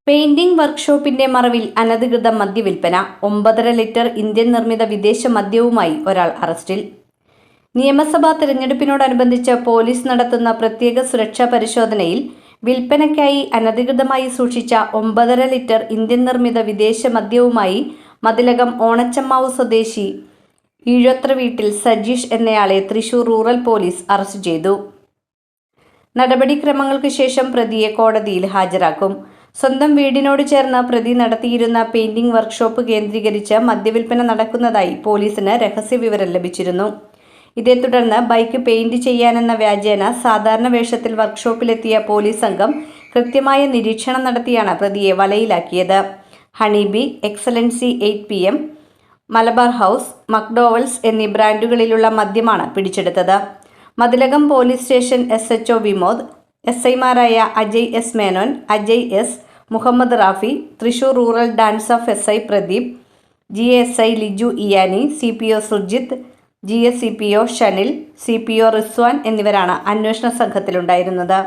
Painting വർക്ക്ഷോപ്പിന്റെ മറവിൽ അനധികൃത മദ്യവിൽപ്പന. 9.5 ലിറ്റർ ഇന്ത്യൻ നിർമ്മിത വിദേശ മദ്യവുമായി ഒരാൾ അറസ്റ്റിൽ. നിയമസഭാ തെരഞ്ഞെടുപ്പിനോടനുബന്ധിച്ച് പോലീസ് നടത്തുന്ന പ്രത്യേക സുരക്ഷാ പരിശോധനയിൽ വിൽപ്പനയ്ക്കായി അനധികൃതമായി സൂക്ഷിച്ച 9.5 ലിറ്റർ ഇന്ത്യൻ നിർമ്മിത വിദേശ മദ്യവുമായി മതിലകം ഓണച്ചമ്മാവ് സ്വദേശി ഈഴത്ര വീട്ടിൽ സജീഷ് എന്നയാളെ തൃശൂർ റൂറൽ പോലീസ് അറസ്റ്റ് ചെയ്തു. നടപടിക്രമങ്ങൾക്ക് ശേഷം പ്രതിയെ കോടതിയിൽ ഹാജരാക്കും. സ്വന്തം വീടിനോട് ചേർന്ന് പ്രതി നടത്തിയിരുന്ന പെയിന്റിംഗ് വർക്ക്ഷോപ്പ് കേന്ദ്രീകരിച്ച് മദ്യവിൽപ്പന നടക്കുന്നതായി പോലീസിന് രഹസ്യവിവരം ലഭിച്ചിരുന്നു. ഇതേ തുടർന്ന് ബൈക്ക് പെയിന്റ് ചെയ്യാനെന്ന വ്യാജേന സാധാരണ വേഷത്തിൽ വർക്ക്ഷോപ്പിലെത്തിയ പോലീസ് സംഘം കൃത്യമായ നിരീക്ഷണം നടത്തിയാണ് പ്രതിയെ വലയിലാക്കിയത്. Honey bee, excellency 8 PM, Malabar house, McDowell's എന്നീ ബ്രാൻഡുകളിലുള്ള മദ്യമാണ് പിടിച്ചെടുത്തത്. Mathilakam police station SHO Vimod, SIമാരായ Ajay S Menon, Ajay S, Muhammad Rafi, Thrissur rural DANSAF SI Pradeep, GSI Liju Iyani, CPO Surjith, GSCPO Shanil, CPO Rizwan എന്നിവരാണ് അന്വേഷണ സംഘത്തിലുണ്ടായിരുന്നത്.